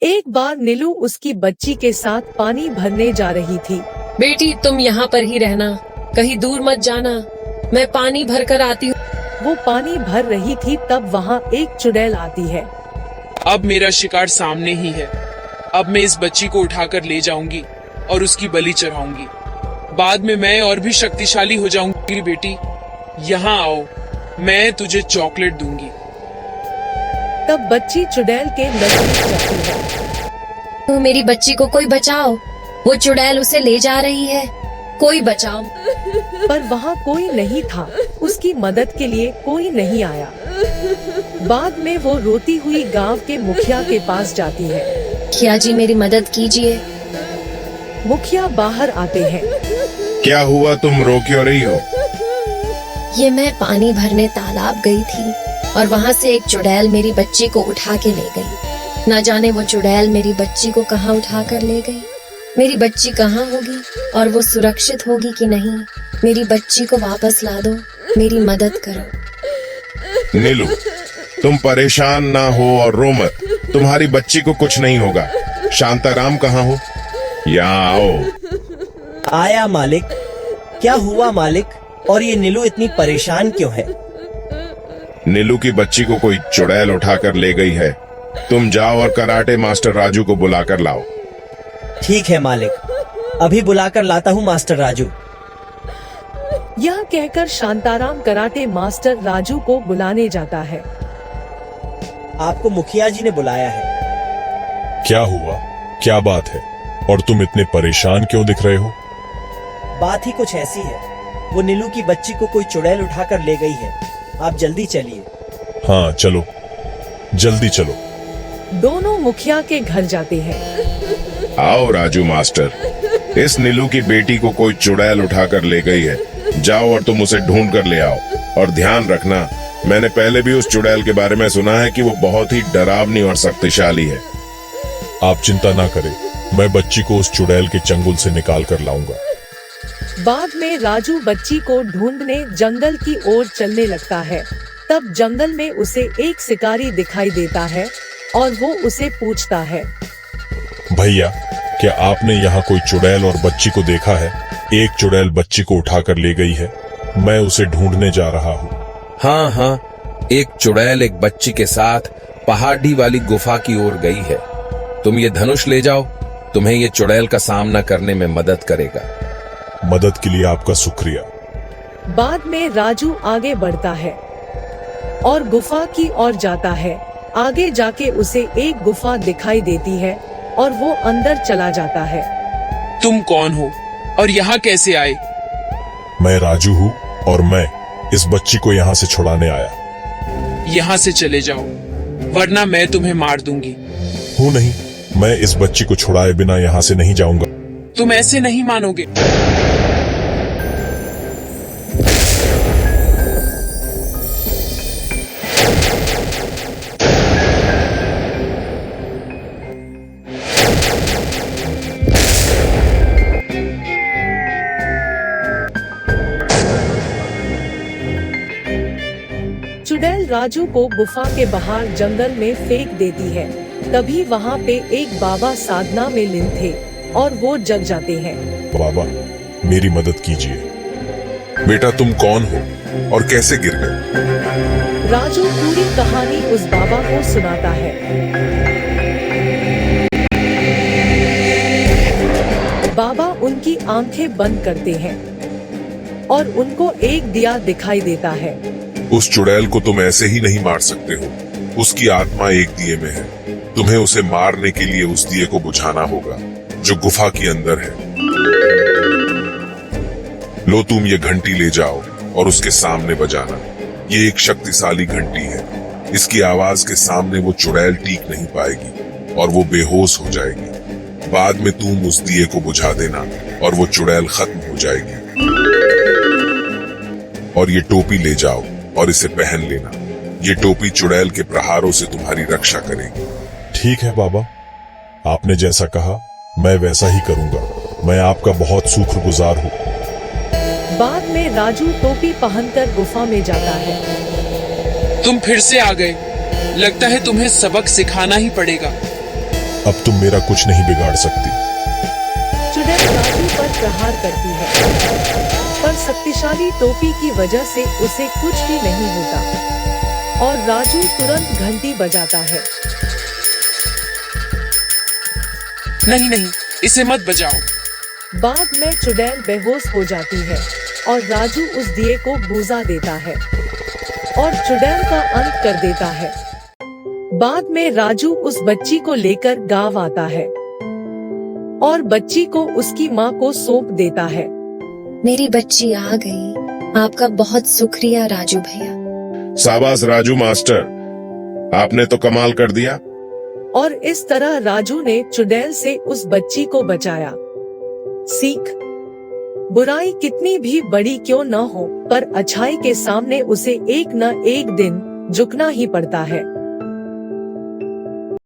एक बार नीलू उसकी बच्ची के साथ पानी भरने जा रही थी। बेटी तुम यहाँ पर ही रहना, कहीं दूर मत जाना, मैं पानी भर कर आती हूँ। वो पानी भर रही थी तब वहाँ एक चुड़ैल आती है। अब मेरा शिकार सामने ही है। अब मैं इस बच्ची को उठाकर ले जाऊंगी और उसकी बलि चढ़ाऊंगी। बाद में मैं और भी शक्तिशाली हो जाऊंगी। बेटी यहाँ आओ, मैं तुझे चॉकलेट दूंगी। तब बच्ची चुड़ैल के नजदीक जाती है। मेरी बच्ची को कोई बचाओ, वो चुड़ैल उसे ले जा रही है, कोई बचाओ। पर वहाँ कोई नहीं था, उसकी मदद के लिए कोई नहीं आया। बाद में वो रोती हुई गांव के मुखिया के पास जाती है। मुखिया जी मेरी मदद कीजिए। मुखिया बाहर आते हैं। क्या हुआ, तुम रो क्यों रही हो? ये मैं पानी भरने तालाब गई थी और वहाँ से एक चुड़ैल मेरी बच्ची को उठा के ले गई। न जाने वो चुड़ैल मेरी बच्ची को कहाँ उठा कर ले गई। मेरी बच्ची कहाँ होगी और वो सुरक्षित होगी कि नहीं। मेरी बच्ची को वापस ला दो, मेरी मदद करो। नीलू, तुम परेशान ना हो और रो मत। तुम्हारी बच्ची को कुछ नहीं होगा। शांताराम कहाँ हो? यहाँ आओ। आया मालिक। क्या हुआ मालिक? और ये नीलू इतनी परेशान क्यों है? नीलू की बच्ची को कोई चुड़ैल उठाकर ले गई है। तुम जाओ और कराटे मास्टर राजू को बुलाकर लाओ। ठीक है मालिक, अभी बुलाकर लाता हूँ मास्टर राजू। यह कहकर शांताराम कराटे मास्टर राजू को बुलाने जाता है। आपको मुखिया जी ने बुलाया है। क्या हुआ, क्या बात है और तुम इतने परेशान क्यों दिख रहे हो? बात ही कुछ ऐसी है, वो नीलू की बच्ची को कोई चुड़ैल उठाकर ले गई है। आप जल्दी चलिए। हाँ चलो, जल्दी चलो। दोनों मुखिया के घर जाते हैं। आओ राजू मास्टर, इस नीलू की बेटी को कोई चुड़ैल उठाकर ले गई है। जाओ और तुम उसे ढूंढ कर ले आओ। और ध्यान रखना, मैंने पहले भी उस चुड़ैल के बारे में सुना है कि वो बहुत ही डरावनी और शक्तिशाली है। आप चिंता ना करें, मैं बच्ची को उस चुड़ैल के चंगुल से निकाल कर लाऊंगा। बाद में राजू बच्ची को ढूंढने जंगल की ओर चलने लगता है। तब जंगल में उसे एक शिकारी दिखाई देता है और वो उसे पूछता है, भैया क्या आपने यहाँ कोई चुड़ैल और बच्ची को देखा है? एक चुड़ैल बच्ची को उठाकर ले गई है, मैं उसे ढूंढने जा रहा हूँ। हाँ, एक चुड़ैल एक बच्ची के साथ पहाड़ी वाली गुफा की ओर गई है। तुम ये धनुष ले जाओ, तुम्हें ये चुड़ैल का सामना करने में मदद करेगा। मदद के लिए आपका शुक्रिया। बाद में राजू आगे बढ़ता है और गुफा की ओर जाता है। आगे जाके उसे एक गुफा दिखाई देती है और वो अंदर चला जाता है। तुम कौन हो और यहाँ कैसे आए? मैं राजू हूँ और मैं इस बच्ची को यहाँ से छुड़ाने आया। यहाँ से चले जाओ वरना मैं तुम्हें मार दूंगी। हूँ नहीं, मैं इस बच्ची को छुड़ाए बिना यहाँ से नहीं जाऊंगा। तुम ऐसे नहीं मानोगे। चुड़ैल राजू को गुफा के बाहर जंगल में फेंक देती है। तभी वहाँ पे एक बाबा साधना में लीन थे और वो जग जाते हैं। बाबा मेरी मदद कीजिए। बेटा तुम कौन हो और कैसे गिर गए? राजू पूरी कहानी उस बाबा को सुनाता है। बाबा उनकी आंखें बंद करते हैं और उनको एक दिया दिखाई देता है। उस चुड़ैल को तुम ऐसे ही नहीं मार सकते हो। उसकी आत्मा एक दिए में है। तुम्हें उसे मारने के लिए उस दिए को बुझाना होगा जो गुफा के अंदर है। लो तुम ये घंटी ले जाओ और उसके सामने बजाना। ये एक शक्तिशाली घंटी है। इसकी आवाज के सामने वो चुड़ैल टीक नहीं पाएगी और वो बेहोश हो जाएगी। बाद में तुम उस दिए को बुझा देना और वो चुड़ैल खत्म हो जाएगी। और ये टोपी ले जाओ और इसे पहन लेना। ये टोपी चुड़ैल के प्रहारों से तुम्हारी रक्षा करेगी। ठीक है बाबा, आपने जैसा कहा मैं वैसा ही करूंगा। मैं आपका बहुत शुक्रगुजार हूँ। बाद में राजू टोपी पहनकर गुफा में जाता है। तुम फिर से आ गए। लगता है तुम्हें सबक सिखाना ही पड़ेगा। अब तुम मेरा कुछ नहीं बिगाड़ सकती। चुड़ैल राजू पर प्रहार करती है, पर शक्तिशाली टोपी की वजह से उसे कुछ भी नहीं होता और राजू तुरंत घंटी बजाता है। नहीं नहीं, इसे मत बजाओ। बाद में चुड़ैल बेहोश हो जाती है और राजू उस दिए को बुझा देता है और चुड़ैल का अंत कर देता है। बाद में राजू उस बच्ची को लेकर गांव आता है और बच्ची को उसकी माँ को सौंप देता है। मेरी बच्ची आ गई। आपका बहुत शुक्रिया राजू भैया। शाबाश राजू मास्टर, आपने तो कमाल कर दिया। और इस तरह राजू ने चुड़ैल से उस बच्ची को बचाया। सीख: बुराई कितनी भी बड़ी क्यों न हो, पर अच्छाई के सामने उसे एक न एक दिन झुकना ही पड़ता है।